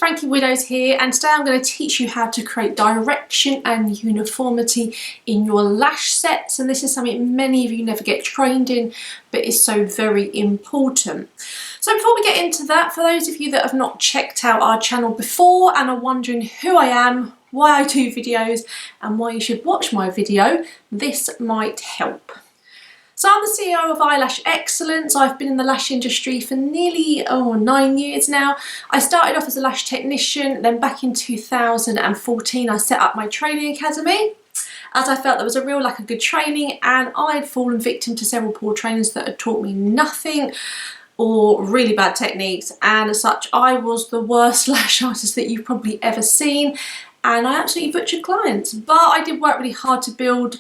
Frankie Widows here, and today I'm going to teach you how to create direction and uniformity in your lash sets, and this is something many of you never get trained in but is so very important. So before we get into that, for those of you that have not checked out our channel before and are wondering who I am, why I do videos and why you should watch my video, this might help. So I'm the CEO of Eyelash Excellence. I've been in the lash industry for nearly 9 years now. I started off as a lash technician, then back in 2014 I set up my training academy, as I felt there was a real lack of good training and I had fallen victim to several poor trainers that had taught me nothing or really bad techniques, and as such I was the worst lash artist that you've probably ever seen, and I absolutely butchered clients. But I did work really hard to build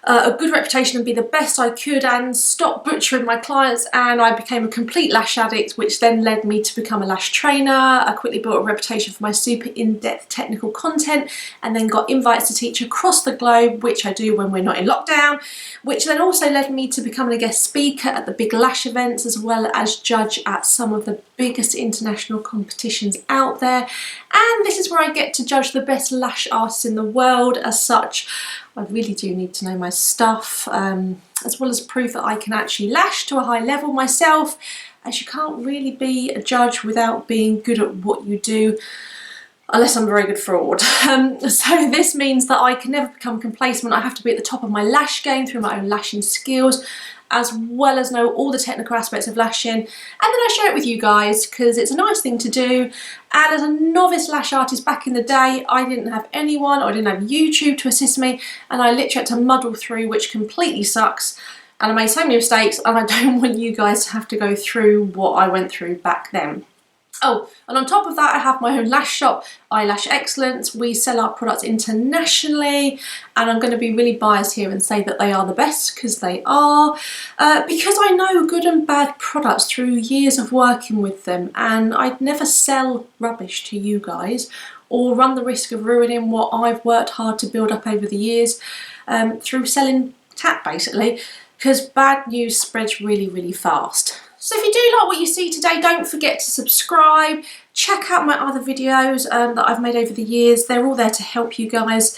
a good reputation and be the best I could and stop butchering my clients, and I became a complete lash addict, which then led me to become a lash trainer. I quickly built a reputation for my super in-depth technical content and then got invites to teach across the globe, which I do when we're not in lockdown, which then also led me to becoming a guest speaker at the big lash events as well as judge at some of the biggest international competitions out there. And this is where I get to judge the best lash artists in the world. As such, I really do need to know my stuff, as well as prove that I can actually lash to a high level myself, as you can't really be a judge without being good at what you do, unless I'm a very good fraud. So this means that I can never become complacent. I have to be at the top of my lash game through my own lashing skills, as well as know all the technical aspects of lashing, and then I share it with you guys because it's a nice thing to do. And as a novice lash artist back in the day, I didn't have anyone, or I didn't have YouTube to assist me, and I literally had to muddle through, which completely sucks, and I made so many mistakes, and I don't want you guys to have to go through what I went through back then. Oh, and on top of that I have my own lash shop, Eyelash Excellence. We sell our products internationally, and I'm going to be really biased here and say that they are the best, because they are, because I know good and bad products through years of working with them, and I'd never sell rubbish to you guys or run the risk of ruining what I've worked hard to build up over the years through selling tap, basically, because bad news spreads really, really fast. So if you do like what you see today, don't forget to subscribe, check out my other videos that I've made over the years. They're all there to help you guys.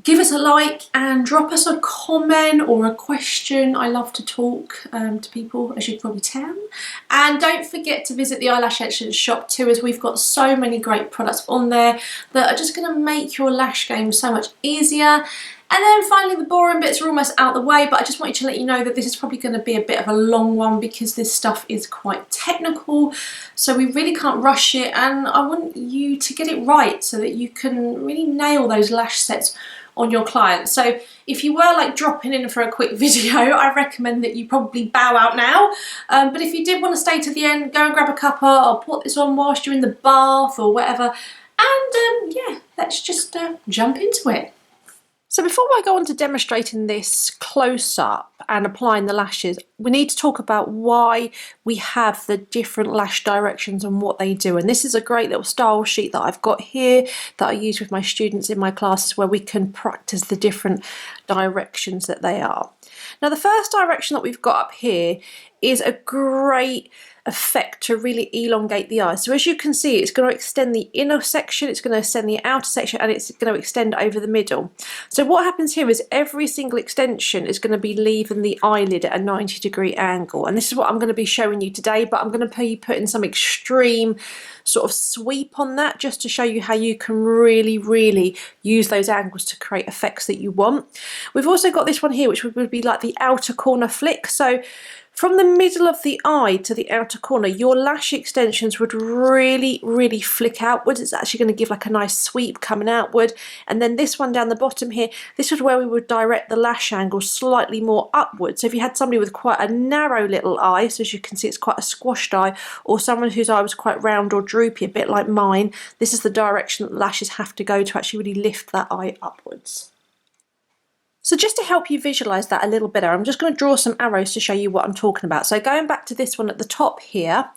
Give us a like and drop us a comment or a question. I love to talk to people, as you can probably tell. And don't forget to visit the Eyelash Excellence shop too, as we've got so many great products on there that are just going to make your lash game so much easier. And then finally, the boring bits are almost out the way, but I just wanted to let you know that this is probably going to be a bit of a long one because this stuff is quite technical, so we really can't rush it, and I want you to get it right so that you can really nail those lash sets on your clients. So if you were like dropping in for a quick video, I recommend that you probably bow out now, but if you did want to stay to the end, go and grab a cuppa or put this on whilst you're in the bath or whatever, and yeah, let's just jump into it. So before I go on to demonstrating this close up and applying the lashes, we need to talk about why we have the different lash directions and what they do. And this is a great little style sheet that I've got here that I use with my students in my classes, where we can practice the different directions that they are. Now the first direction that we've got up here is a great effect to really elongate the eye. So as you can see, it's going to extend the inner section, it's going to extend the outer section, and it's going to extend over the middle. So what happens here is every single extension is going to be leaving the eyelid at a 90-degree angle, and this is what I'm going to be showing you today, but I'm going to be putting some extreme sort of sweep on that just to show you how you can really use those angles to create effects that you want. We've also got this one here, which would be like the outer corner flick. So from the middle of the eye to the outer corner, your lash extensions would really flick outwards. It's actually going to give like a nice sweep coming outward. And then this one down the bottom here, this is where we would direct the lash angle slightly more upwards. So if you had somebody with quite a narrow little eye, so as you can see it's quite a squashed eye, or someone whose eye was quite round or droopy, a bit like mine, this is the direction that the lashes have to go to actually really lift that eye upwards. So just to help you visualise that a little better, I'm just going to draw some arrows to show you what I'm talking about. So going back to this one at the top here,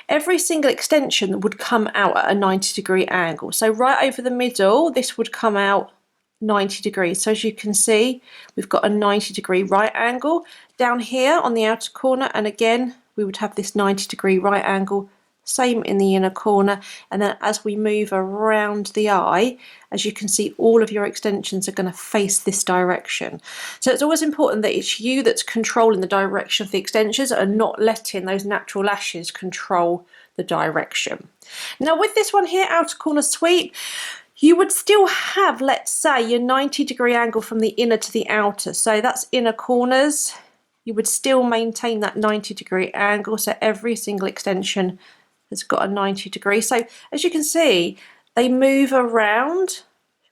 every single extension would come out at a 90-degree angle. So right over the middle, this would come out 90 degrees. So as you can see, we've got a 90-degree right angle. Down here on the outer corner, and again, we would have this 90-degree right angle same in the inner corner, and then as we move around the eye, as you can see, all of your extensions are going to face this direction. So it's always important that it's you that's controlling the direction of the extensions and not letting those natural lashes control the direction. Now with this one here, outer corner sweep, you would still have, let's say, your 90-degree angle from the inner to the outer. So that's inner corners. You would still maintain that 90-degree angle. So every single extension has got a 90-degree. So as you can see, they move around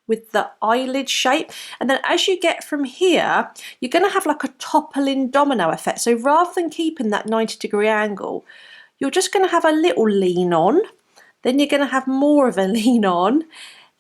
with the eyelid shape. And then as you get from here, you're going to have like a toppling domino effect. So rather than keeping that 90-degree angle, you're just going to have a little lean on. Then you're going to have more of a lean on.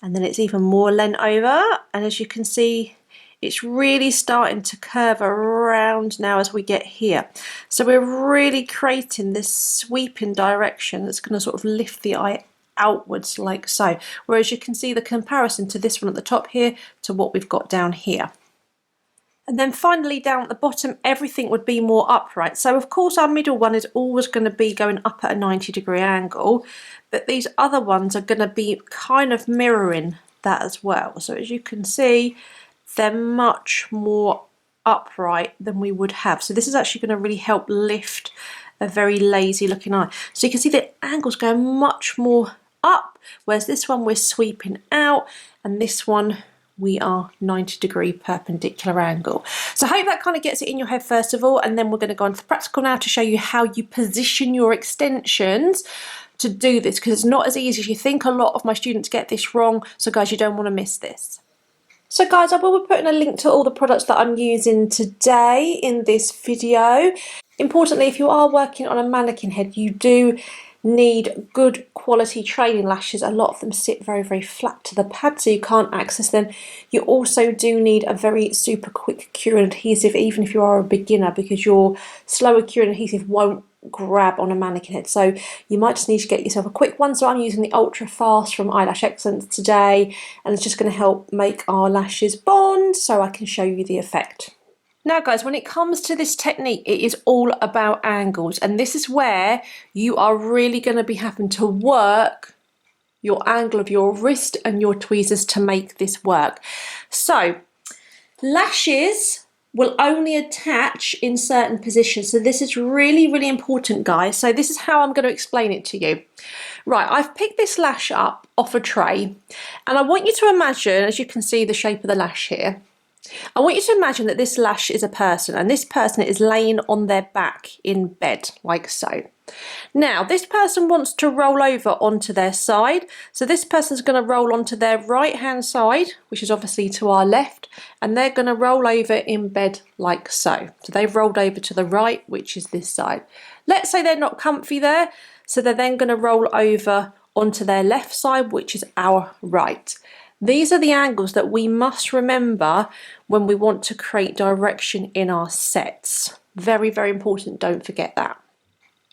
And then it's even more leant over. And as you can see, it's really starting to curve around now as we get here. So we're really creating this sweeping direction that's going to sort of lift the eye outwards like so. Whereas you can see the comparison to this one at the top here to what we've got down here. And then finally down at the bottom, everything would be more upright. So of course our middle one is always going to be going up at a 90-degree angle, but these other ones are going to be kind of mirroring that as well. So as you can see, they're much more upright than we would have. So this is actually going to really help lift a very lazy looking eye. So you can see the angles go much more up, whereas this one we're sweeping out, and this one we are 90-degree perpendicular angle. So I hope that kind of gets it in your head first of all, and then we're going to go on to the practical now to show you how you position your extensions to do this, because it's not as easy as you think. A lot of my students get this wrong, so guys, you don't want to miss this. So guys, I will be putting a link to all the products that I'm using today in this video. Importantly, if you are working on a mannequin head, you do need good quality training lashes. A lot of them sit very, very flat to the pad, so you can't access them. You also do need a very super quick curing adhesive, even if you are a beginner, because your slower curing adhesive won't grab on a mannequin head. So you might just need to get yourself a quick one. So I'm using the Ultra Fast from Eyelash Excellence today, and it's just going to help make our lashes bond so I can show you the effect. Now guys, when it comes to this technique, it is all about angles, and this is where you are really going to be having to work your angle of your wrist and your tweezers to make this work. So lashes will only attach in certain positions, so this is really, really important, guys. So this is how I'm going to explain it to you. Right, I've picked this lash up off a tray, and I want you to imagine, as you can see the shape of the lash here, I want you to imagine that this lash is a person, and this person is laying on their back in bed, like so. Now, this person wants to roll over onto their side, so this person's going to roll onto their right-hand side, which is obviously to our left, and they're going to roll over in bed like so. So they've rolled over to the right, which is this side. Let's say they're not comfy there, so they're then going to roll over onto their left side, which is our right. These are the angles that we must remember when we want to create direction in our sets. Very, very important, don't forget that.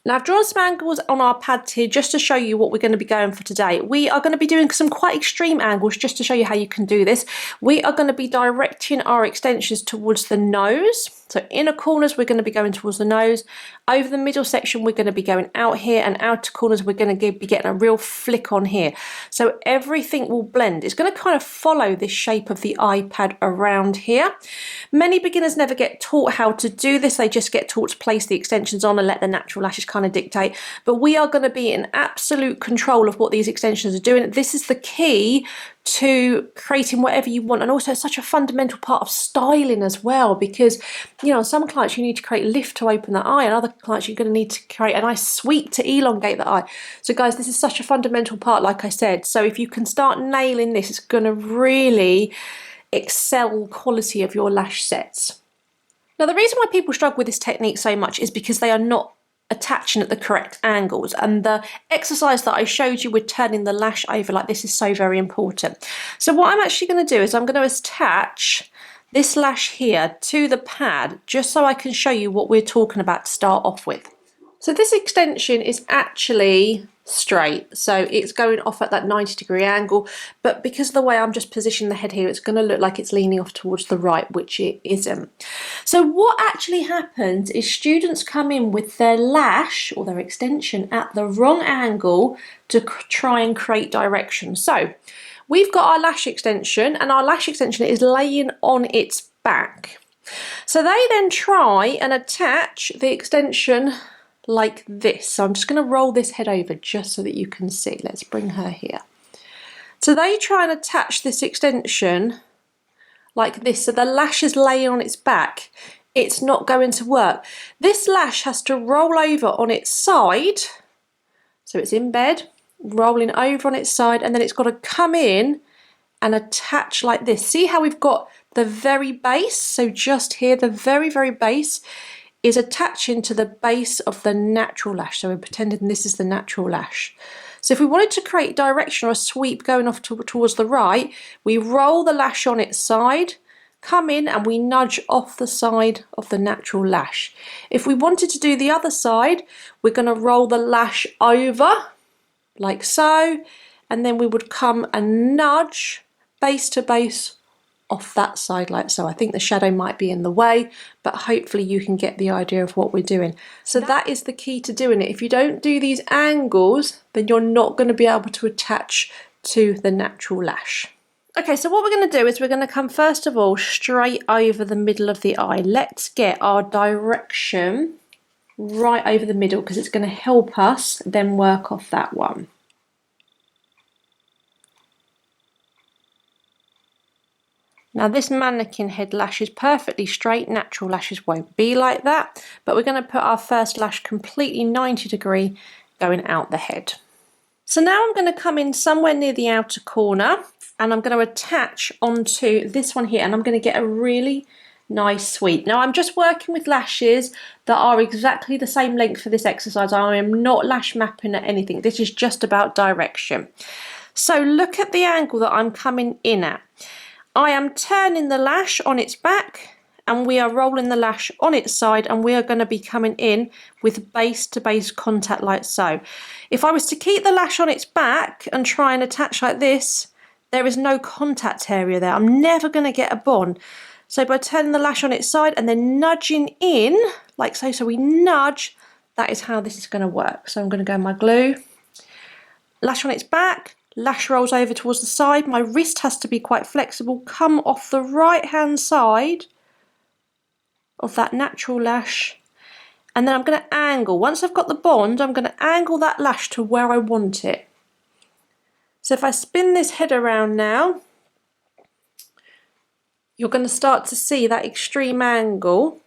Now I've drawn some angles on our pads here just to show you what we're going to be going for today. We are going to be doing some quite extreme angles just to show you how you can do this. We are going to be directing our extensions towards the nose. So inner corners, we're going to be going towards the nose. Over the middle section, we're going to be going out here, and outer corners, we're going to be getting a real flick on here. So everything will blend. It's going to kind of follow this shape of the iPad around here. Many beginners never get taught how to do this. They just get taught to place the extensions on and let the natural lashes kind of dictate. But we are going to be in absolute control of what these extensions are doing. This is the key to creating whatever you want, and also it's such a fundamental part of styling as well, because you know, some clients you need to create lift to open the eye, and other clients you're going to need to create a nice sweep to elongate the eye. So guys, this is such a fundamental part, like I said. So if you can start nailing this, it's going to really excel quality of your lash sets. Now the reason why people struggle with this technique so much is because they are not attaching at the correct angles, and the exercise that I showed you with turning the lash over like this is so very important. So what I'm actually going to do is I'm going to attach this lash here to the pad just so I can show you what we're talking about to start off with. So this extension is actually straight, so it's going off at that 90-degree angle, but because of the way I'm just positioning the head here, it's going to look like it's leaning off towards the right, which it isn't. So what actually happens is students come in with their lash or their extension at the wrong angle to try and create direction. So we've got our lash extension, and our lash extension is laying on its back. So they then try and attach the extension like this. So I'm just going to roll this head over just so that you can see. Let's bring her here. So they try and attach this extension like this, so the lash is laying on its back. It's not going to work. This lash has to roll over on its side, so it's in bed, rolling over on its side, and then it's got to come in and attach like this. See how we've got the very base? So just here, the very, very base is attaching to the base of the natural lash. So we're pretending this is the natural lash. So if we wanted to create direction or a sweep going off towards the right, we roll the lash on its side, come in, and we nudge off the side of the natural lash. If we wanted to do the other side, we're going to roll the lash over like so, and then we would come and nudge base to base off that side like so. I think the shadow might be in the way, but hopefully you can get the idea of what we're doing. So that is the key to doing it. If you don't do these angles, then you're not going to be able to attach to the natural lash. Okay, so what we're going to do is we're going to come first of all straight over the middle of the eye. Let's get our direction right over the middle, because it's going to help us then work off that one. Now this mannequin head lash is perfectly straight, natural lashes won't be like that, but we're going to put our first lash completely 90-degree going out the head. So now I'm going to come in somewhere near the outer corner, and I'm going to attach onto this one here, and I'm going to get a really nice sweep. Now I'm just working with lashes that are exactly the same length for this exercise. I am not lash mapping at anything. This is just about direction. So look at the angle that I'm coming in at. I am turning the lash on its back, and we are rolling the lash on its side, and we are going to be coming in with base to base contact like so. If I was to keep the lash on its back and try and attach like this, there is no contact area there. I'm never going to get a bond. So by turning the lash on its side and then nudging in like so, so we nudge, that is how this is going to work. So I'm going to go my glue, lash on its back, lash rolls over towards the side. My wrist has to be quite flexible, come off the right hand side of that natural lash, and then I'm going to angle. Once I've got the bond, I'm going to angle that lash to where I want it. So if I spin this head around now, you're going to start to see that extreme angle.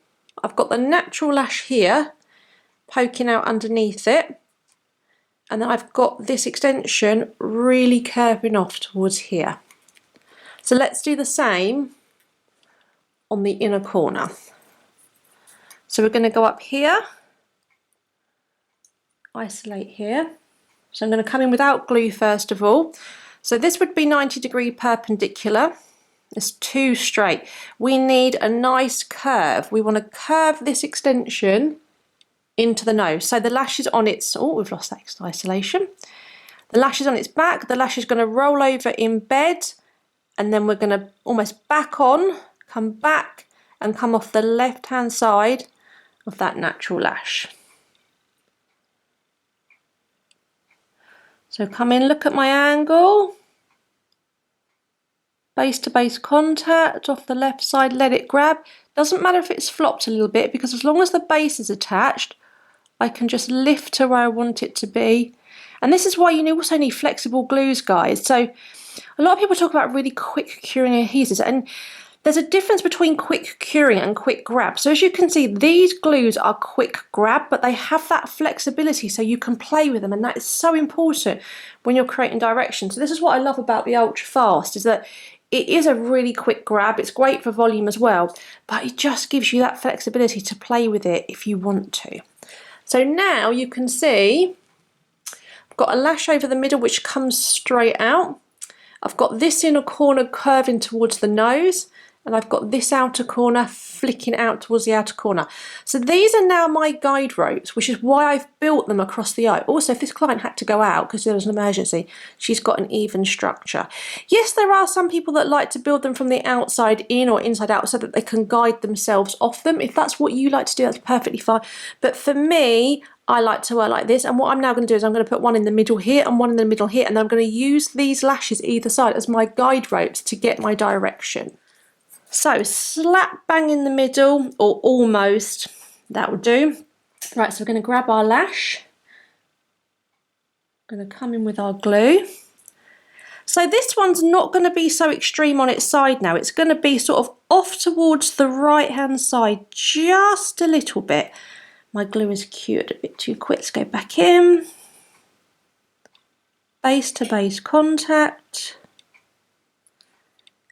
I've got the natural lash here poking out underneath it, and then I've got this extension really curving off towards here. So let's do the same on the inner corner. So we're going to go up here, isolate here. So I'm going to come in without glue first of all. So this would be 90-degree perpendicular. It's too straight. We need a nice curve. We want to curve this extension into the nose. So the lash is on its, oh, we've lost that isolation. The lash is on its back. The lash is going to roll over in bed, and then we're going to almost back on, come back and come off the left hand side of that natural lash. So come in, look at my angle, base to base contact off the left side, let it grab. Doesn't matter if it's flopped a little bit, because as long as the base is attached, I can just lift to where I want it to be. And this is why you also need flexible glues, guys. So a lot of people talk about really quick curing adhesives, and there's a difference between quick curing and quick grab. So as you can see, these glues are quick grab, but they have that flexibility so you can play with them, and that is so important when you're creating direction. So this is what I love about the Ultra Fast, is that it is a really quick grab. It's great for volume as well, but it just gives you that flexibility to play with it if you want to. So now you can see I've got a lash over the middle which comes straight out. I've got this inner corner curving towards the nose, and I've got this outer corner flicking out towards the outer corner. So these are now my guide ropes, which is why I've built them across the eye. Also, if this client had to go out because there was an emergency, she's got an even structure. Yes, there are some people that like to build them from the outside in or inside out so that they can guide themselves off them. If that's what you like to do, that's perfectly fine. But for me, I like to work like this, and what I'm now going to do is I'm going to put one in the middle here and one in the middle here, and I'm going to use these lashes either side as my guide ropes to get my direction. So slap bang in the middle, or almost, that will do. Right, so we're going to grab our lash, going to come in with our glue. So this one's not going to be so extreme on its side now, it's going to be sort of off towards the right hand side just a little bit. My glue is cured a bit too quick. Let's go back in. Base to base contact.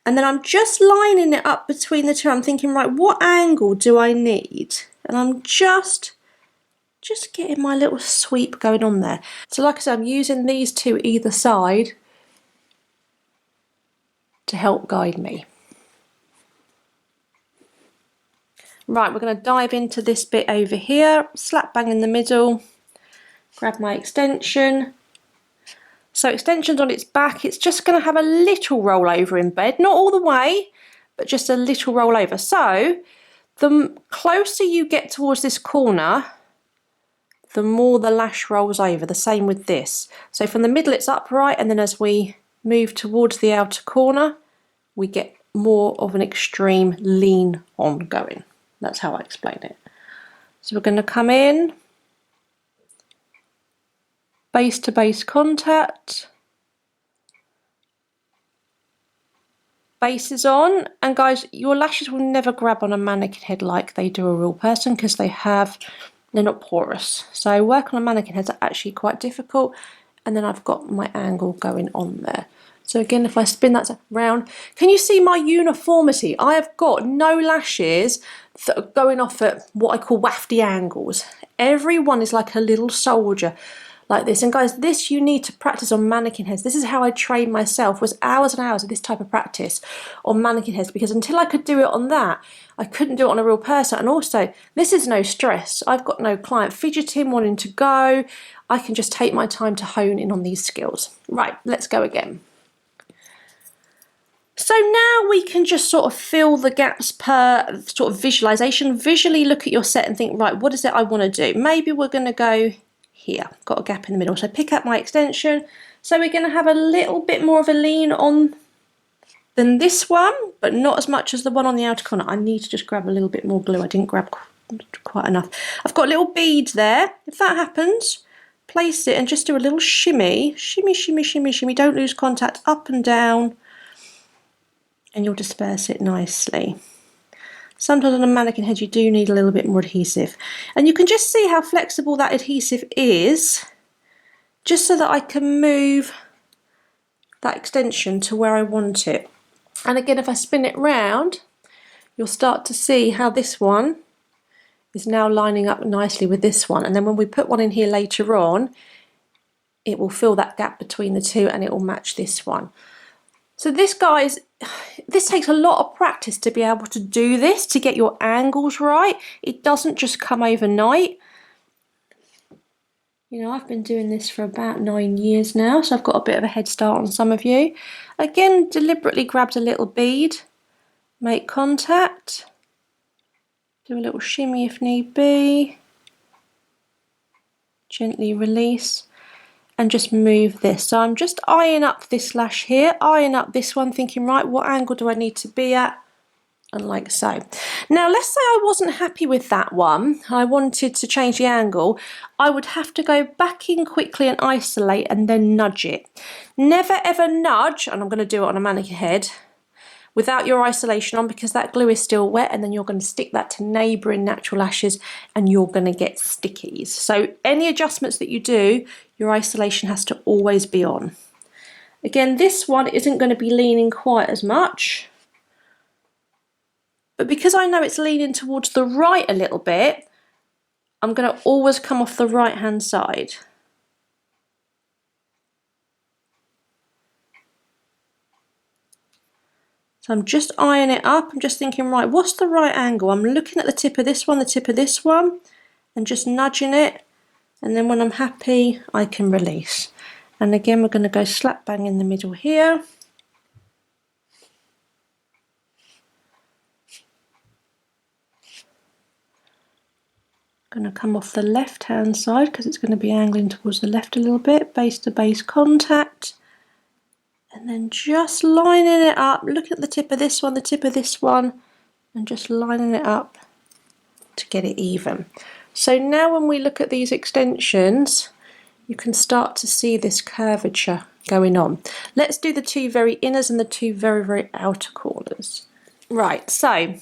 And then I'm just lining it up between the two. I'm thinking, right, what angle do I need? And I'm just getting my little sweep going on there. So like I said, I'm using these two either side to help guide me. Right, we're going to dive into this bit over here, slap bang in the middle, grab my extension. So extension's on its back, it's just going to have a little roll over in bed, not all the way, but just a little roll over. So the closer you get towards this corner, the more the lash rolls over, the same with this. So from the middle it's upright, and then as we move towards the outer corner, we get more of an extreme lean on going. That's how I explain it. So we're going to come in, base to base contact, base is on, and guys, your lashes will never grab on a mannequin head like they do a real person because they're not porous. So work on a mannequin heads are actually quite difficult, and then I've got my angle going on there. So again, if I spin that round, can you see my uniformity? I have got no lashes that are going off at what I call wafty angles. Every one is like a little soldier like this. And guys, this you need to practice on mannequin heads. This is how I trained myself, was hours and hours of this type of practice on mannequin heads, because until I could do it on that, I couldn't do it on a real person. And also, this is no stress. I've got no client fidgeting, wanting to go. I can just take my time to hone in on these skills. Right, let's go again. So now we can just sort of fill the gaps per sort of visualization. Visually look at your set and think, right, what is it I want to do? Maybe we're going to go here. Got a gap in the middle. So pick up my extension. So we're going to have a little bit more of a lean on than this one, but not as much as the one on the outer corner. I need to just grab a little bit more glue. I didn't grab quite enough. I've got a little bead there. If that happens, place it and just do a little shimmy. Shimmy, shimmy, shimmy, shimmy. Don't lose contact, up and down. And you'll disperse it nicely. Sometimes on a mannequin head you do need a little bit more adhesive. And you can just see how flexible that adhesive is, just so that I can move that extension to where I want it. And again, if I spin it round, you'll start to see how this one is now lining up nicely with this one. And then when we put one in here later on, it will fill that gap between the two and it will match this one. So this, guys, this takes a lot of practice to be able to do this, to get your angles right. It doesn't just come overnight. You know, I've been doing this for about 9 years now, so I've got a bit of a head start on some of you. Again, deliberately grabbed a little bead, make contact, do a little shimmy if need be, gently release. And just move this. So I'm just eyeing up this lash here, eyeing up this one, thinking, right, what angle do I need to be at? And like so. Now, let's say I wasn't happy with that one. I wanted to change the angle. I would have to go back in quickly and isolate and then nudge it. Never ever nudge, and I'm going to do it on a mannequin head, without your isolation on, because that glue is still wet, and then you're going to stick that to neighbouring natural lashes and you're going to get stickies. So any adjustments that you do, your isolation has to always be on. Again, this one isn't going to be leaning quite as much, but because I know it's leaning towards the right a little bit, I'm going to always come off the right hand side. So I'm just eyeing it up. I'm just thinking, right, what's the right angle? I'm looking at the tip of this one, the tip of this one, and just nudging it. And then when I'm happy, I can release. And again, we're going to go slap bang in the middle here. Going to come off the left hand side because it's going to be angling towards the left a little bit, base to base contact. And then just lining it up, look at the tip of this one, the tip of this one, and just lining it up to get it even. So now when we look at these extensions, you can start to see this curvature going on. Let's do the two very inners and the two very, very outer corners. Right, so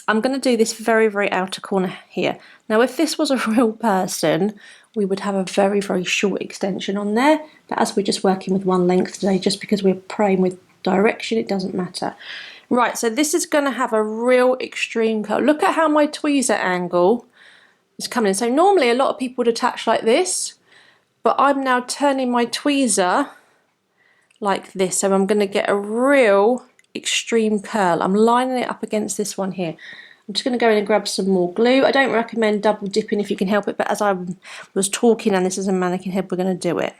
I'm going to do this very, very outer corner here. Now if this was a real person, we would have a very, very short extension on there, but as we're just working with one length today, just because we're playing with direction, it doesn't matter. Right, so this is going to have a real extreme curl. Look at how my tweezer angle is coming in. So normally a lot of people would attach like this, but I'm now turning my tweezer like this, so I'm going to get a real extreme curl. I'm lining it up against this one here. I'm just going to go in and grab some more glue. I don't recommend double dipping if you can help it, but as I was talking and this is a mannequin head, we're going to do it.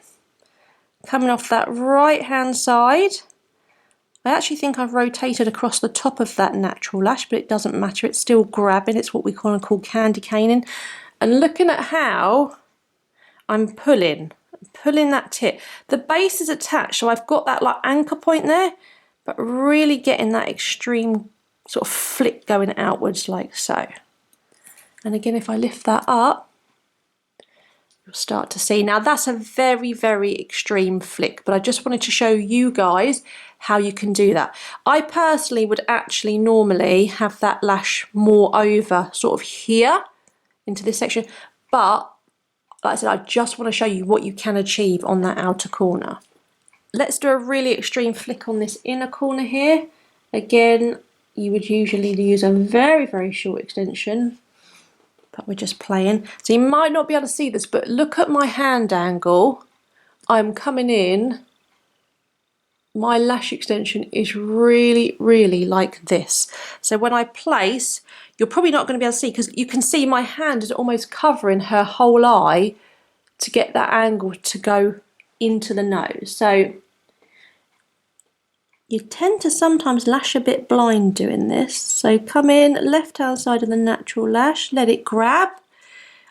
Coming off that right hand side, I actually think I've rotated across the top of that natural lash, but it doesn't matter, it's still grabbing. It's what we call candy caning. And looking at how I'm pulling that tip. The base is attached, so I've got that like anchor point there, but really getting that extreme sort of flick going outwards like so. And again, if I lift that up, you'll start to see. Now that's a very, very extreme flick, but I just wanted to show you guys how you can do that. I personally would actually normally have that lash more over sort of here into this section, but like I said, I just want to show you what you can achieve on that outer corner. Let's do a really extreme flick on this inner corner here. Again, you would usually use a very, very short extension, but we're just playing. So you might not be able to see this, but look at my hand angle. I'm coming in. My lash extension is really, really like this. So when I place, you're probably not going to be able to see because you can see my hand is almost covering her whole eye to get that angle to go into the nose. So you tend to sometimes lash a bit blind doing this. So come in, left hand side of the natural lash, let it grab.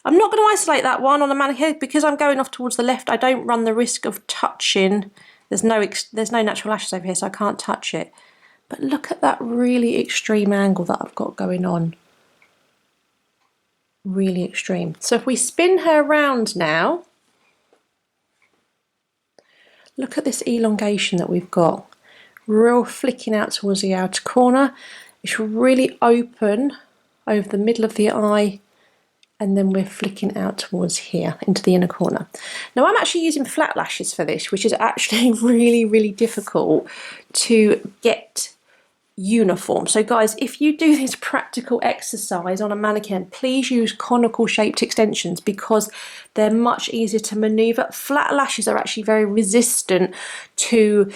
I'm not going to isolate that one on a mannequin head because I'm going off towards the left. I don't run the risk of touching. There's no natural lashes over here, so I can't touch it. But look at that really extreme angle that I've got going on. Really extreme. So if we spin her around now, look at this elongation that we've got. Real flicking out towards the outer corner. It's really open over the middle of the eye, and then we're flicking out towards here into the inner corner. Now I'm actually using flat lashes for this, which is actually really, really difficult to get uniform. So guys, if you do this practical exercise on a mannequin, please use conical shaped extensions because they're much easier to maneuver. Flat lashes are actually very resistant to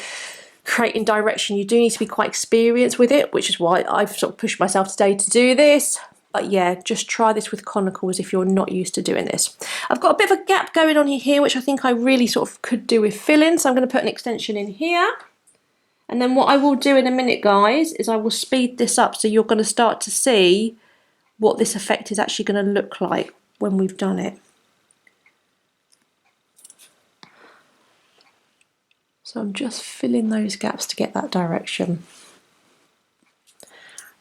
creating direction. You do need to be quite experienced with it, which is why I've sort of pushed myself today to do this. But yeah, just try this with conicals if you're not used to doing this. I've got a bit of a gap going on here, which I think I really sort of could do with filling. So I'm going to put an extension in here. And then what I will do in a minute, guys, is I will speed this up so you're going to start to see what this effect is actually going to look like when we've done it. So I'm just filling those gaps to get that direction.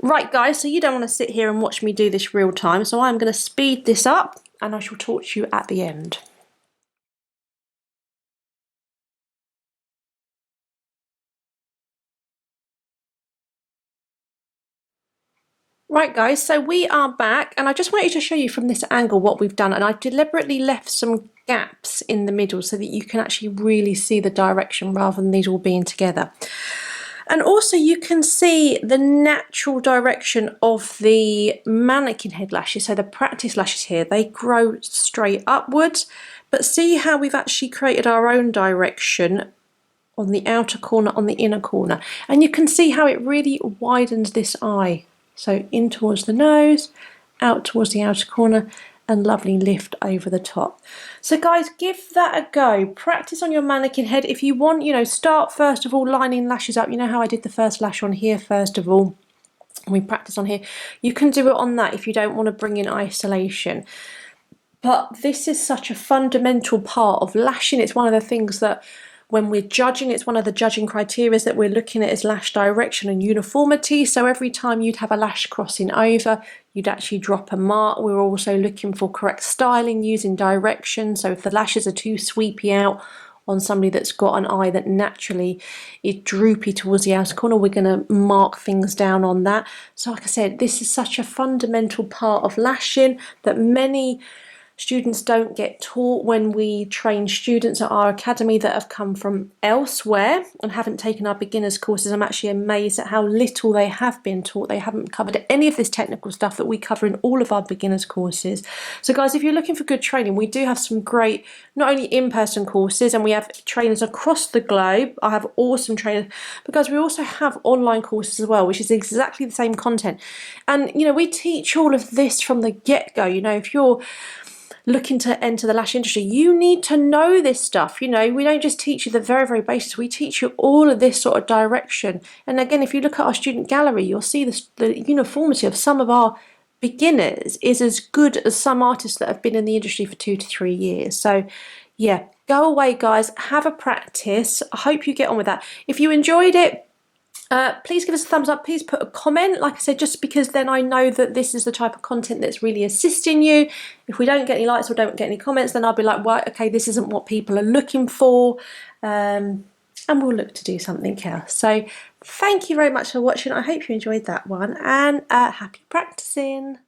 Right guys, so you don't want to sit here and watch me do this real time, so I'm going to speed this up and I shall talk to you at the end. Right guys, so we are back and I just wanted to show you from this angle what we've done, and I've deliberately left some gaps in the middle so that you can actually really see the direction rather than these all being together. And also you can see the natural direction of the mannequin head lashes, so the practice lashes here, they grow straight upwards, but see how we've actually created our own direction on the outer corner, on the inner corner. And you can see how it really widens this eye. So in towards the nose, out towards the outer corner, and lovely lift over the top. So guys, give that a go. Practice on your mannequin head. If you want, you know, start first of all lining lashes up. You know how I did the first lash on here first of all, and we practice on here. You can do it on that if you don't want to bring in isolation. But this is such a fundamental part of lashing. It's one of the things that when we're judging, it's one of the judging criteria that we're looking at is lash direction and uniformity. So every time you'd have a lash crossing over, you'd actually drop a mark. We're also looking for correct styling using direction. So if the lashes are too sweepy out on somebody that's got an eye that naturally is droopy towards the outer corner, we're going to mark things down on that. So like I said, this is such a fundamental part of lashing that many students don't get taught when we train students at our academy that have come from elsewhere and haven't taken our beginners courses. I'm actually amazed at how little they have been taught. They haven't covered any of this technical stuff that we cover in all of our beginners courses. So guys, if you're looking for good training, we do have some great, not only in-person courses, and we have trainers across the globe. I have awesome trainers, but guys, we also have online courses as well, which is exactly the same content. And you know, we teach all of this from the get-go. You know, if you're looking to enter the lash industry, you need to know this stuff. You know, we don't just teach you the very, very basics. We teach you all of this sort of direction. And again, if you look at our student gallery, you'll see the uniformity of some of our beginners is as good as some artists that have been in the industry for 2 to 3 years. So yeah, go away guys, have a practice. I hope you get on with that. If you enjoyed it, please give us a thumbs up. Please put a comment, like I said, just because then I know that this is the type of content that's really assisting you. If we don't get any likes or don't get any comments, then I'll be like, right, okay, this isn't what people are looking for, and we'll look to do something else. So thank you very much for watching. I hope you enjoyed that one, and happy practicing.